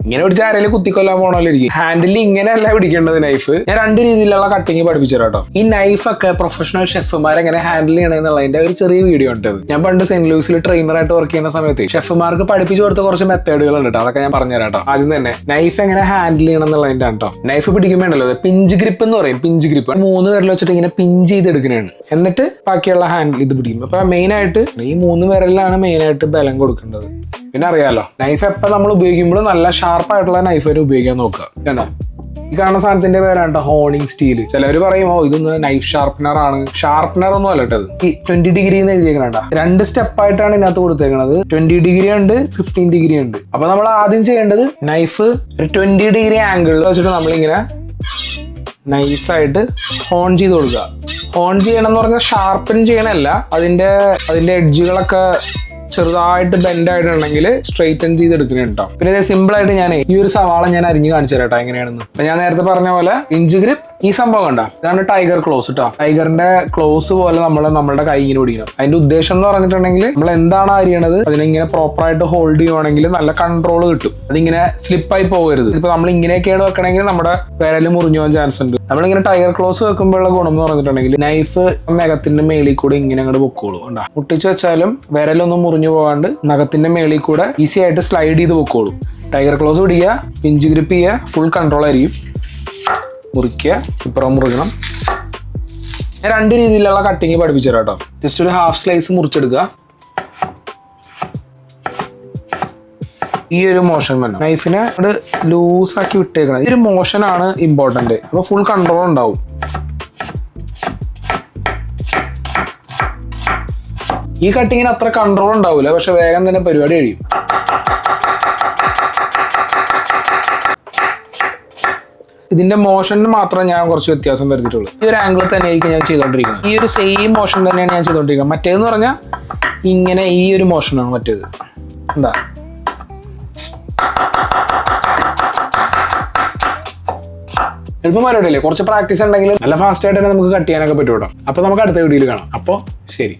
ഇങ്ങനെ പിടിച്ച ആരെങ്കിലും കുത്തിക്കൊല്ലാൻ പോകണമല്ലോ ഇരിക്കും. ഹാൻഡിൽ ഇങ്ങനെയല്ല പിടിക്കേണ്ടത് നൈഫ്. ഞാൻ 2 രീതിയിലുള്ള കട്ടിങ് പഠിപ്പിച്ചു കേട്ടോ. ഈ നൈഫൊക്കെ പ്രൊഫഷണൽ ഷെഫുമാർ എങ്ങനെ ഹാൻഡിൽ ചെയ്യണമെന്നുള്ളതിന്റെ ഒരു ചെറിയ വീഡിയോ ഉണ്ട്. ഞാൻ പണ്ട് സെന്റ് ലൂസിൽ ട്രെയിനറായിട്ട് വർക്ക് ചെയ്യുന്ന സമയത്ത് ഷെഫുമാർക്ക് പഠിപ്പിച്ചു കൊടുത്ത കുറച്ച് മെത്തേഡുകൾ ഉണ്ട് കേട്ടോ. അതൊക്കെ ഞാൻ പറഞ്ഞുതരാം കേട്ടോ. ആദ്യം തന്നെ നൈഫ് എങ്ങനെ ഹാൻഡിൽ ചെയ്യണം എന്നുള്ളതിന്റെ കേട്ടോ. നൈഫ് പിടിക്കുമ്പോണ്ടല്ലോ പിഞ്ച് ഗ്രിപ്പ് എന്ന് പറയും. പിഞ്ച് ഗ്രിപ്പ് 3 വിരൽ വെച്ചിട്ട് ഇങ്ങനെ പിഞ്ച് ചെയ്തെടുക്കുന്നതാണ്. എന്നിട്ട് ബാക്കിയുള്ള ഹാൻഡിൽ ഇത് പിടിക്കും. അപ്പൊ മെയിൻ ആയിട്ട് ഈ 3 വിരലിലാണ് മെയിൻ ആയിട്ട് ബലം കൊടുക്കേണ്ടത്. പിന്നെ അറിയാലോ നൈഫ് എപ്പോൾ നമ്മൾ ഉപയോഗിക്കുമ്പോൾ നല്ല ഷാർപ്പായിട്ടുള്ള നൈഫ് വരെ ഉപയോഗിക്കാൻ നോക്കുക. കേട്ടോ ഈ കാണുന്ന സാധനത്തിന്റെ പേരാണ് ഹോണിങ് സ്റ്റീൽ. ചിലവർ പറയും ഇതൊന്ന് നൈഫ് ഷാർപ്പനർ ആണ്. ഷാർപ്പനർ ഒന്നും അല്ലട്ടത്. ഈ 20 ഡിഗ്രി എന്ന് എഴുതിയേക്കണ 2 സ്റ്റെപ്പായിട്ടാണ് ഇതിനകത്ത് കൊടുത്തേക്കണത്. 20 ഡിഗ്രി ഉണ്ട്, 15 ഡിഗ്രി ഉണ്ട്. അപ്പൊ നമ്മൾ ആദ്യം ചെയ്യേണ്ടത് നൈഫ് ഒരു 20 ഡിഗ്രി ആംഗിളിൽ വെച്ചിട്ട് നമ്മളിങ്ങനെ നൈസായിട്ട് ഹോൺ ചെയ്ത് കൊടുക്കുക. ഹോൺ ചെയ്യണം എന്ന് പറഞ്ഞാൽ ഷാർപ്പൻ ചെയ്യണമല്ല, അതിന്റെ എഡ്ജുകളൊക്കെ ചെറുതായിട്ട് ബെൻഡ് ആയിട്ടുണ്ടെങ്കിൽ സ്ട്രെയിറ്റൻ ചെയ്തെടുക്കുന്നുണ്ടോ. പിന്നെ ഇത് സിമ്പിൾ ആയിട്ട് ഞാൻ ഈ ഒരു സവാള ഞാൻ അരിഞ്ഞ് കാണിച്ചു തരാം കേട്ടോ എങ്ങനെയാണെന്ന്. അപ്പൊ ഞാൻ നേരത്തെ പറഞ്ഞ പോലെ പിഞ്ച് ഗ്രിപ്പ് ഈ സംഭവം കണ്ടോ, ഇതാണ് ടൈഗർ ക്ലോസ് കേട്ടോ. ടൈഗറിന്റെ ക്ലോസ് പോലെ നമ്മുടെ കൈ ഇങ്ങനെ പിടിക്കണം. അതിന്റെ ഉദ്ദേശം എന്ന് പറഞ്ഞിട്ടുണ്ടെങ്കിൽ നമ്മൾ എന്താണ് അരിയണത് അതിനിങ്ങനെ പ്രോപ്പറായിട്ട് ഹോൾഡ് ചെയ്യുവാണെങ്കിൽ നല്ല കൺട്രോൾ കിട്ടും. അതിങ്ങനെ സ്ലിപ്പായി പോകരുത്. ഇപ്പൊ നമ്മൾ ഇങ്ങനെയൊക്കെയാണ് വെക്കണമെങ്കിൽ നമ്മുടെ വിരല് മുറിഞ്ഞു പോകാൻ ചാൻസ് ഉണ്ട്. നമ്മളിങ്ങനെ ടൈഗർ ക്ലോസ് വെക്കുമ്പോഴുള്ള ഗുണം എന്ന് പറഞ്ഞിട്ടുണ്ടെങ്കിൽ നൈഫ് നഖത്തിന്റെ മേളിൽ കൂടെ ഇങ്ങനെ അങ്ങോട്ട് പൊക്കോളൂ. കണ്ടോ മുട്ടിച്ച് വെച്ചാലും വിരലൊന്നും മുറിഞ്ഞു പോകാണ്ട് നഖത്തിന്റെ മേളിൽ കൂടെ ഈസി ആയിട്ട് സ്ലൈഡ് ചെയ്ത് പൊക്കോളൂ. ടൈഗർ ക്ലോസ് പിടിക്കുക, പിഞ്ച് ഗ്രിപ്പ് ചെയ്യുക, ഫുൾ കൺട്രോൾ ആയിരിക്കും. മുറിക്കുക, ഇപ്പുറം മുറിക്കണം. ഞാൻ 2 രീതിയിലുള്ള കട്ടിങ് പഠിപ്പിച്ചു തരാം കേട്ടോ. ജസ്റ്റ് ഒരു ഹാഫ് സ്ലൈസ് മുറിച്ചെടുക്കുക. ഈ ഒരു മോഷൻ വേണം. നൈഫിനെ അത് ലൂസാക്കി വിട്ടേക്കണം. ഈ ഒരു മോഷനാണ് ഇമ്പോർട്ടന്റ്. അപ്പൊ ഫുൾ കൺട്രോൾ ഉണ്ടാവും. ഈ കട്ടിങ്ങിന് അത്ര കൺട്രോൾ ഉണ്ടാവില്ല, പക്ഷെ വേഗം തന്നെ പരിപാടി കഴിയും. ഇതിന്റെ മോഷന് മാത്രം ഞാൻ കുറച്ച് വ്യത്യാസം വരുത്തിയിട്ടുള്ളൂ. ഈ ഒരു ആംഗിൾ തന്നെ ആയിരിക്കും ഞാൻ ചെയ്തോണ്ടിരിക്കുന്നത്. ഈ ഒരു സെയിം മോഷൻ തന്നെയാണ് ഞാൻ ചെയ്തോണ്ടിരിക്കുന്നത്. മറ്റേതെന്ന് പറഞ്ഞാൽ ഇങ്ങനെ ഈ ഒരു മോഷനാണ് മറ്റേത്. എന്താ എളുപ്പം പരിപാടിയല്ലേ. കുറച്ച് പ്രാക്ടീസ് ഉണ്ടെങ്കിൽ നല്ല ഫാസ്റ്റ് ആയിട്ട് തന്നെ നമുക്ക് കട്ട് ചെയ്യാനൊക്കെ പറ്റും കേട്ടോ. അപ്പൊ നമുക്ക് അടുത്ത വീഡിയോയിൽ കാണാം. അപ്പോൾ ശരി.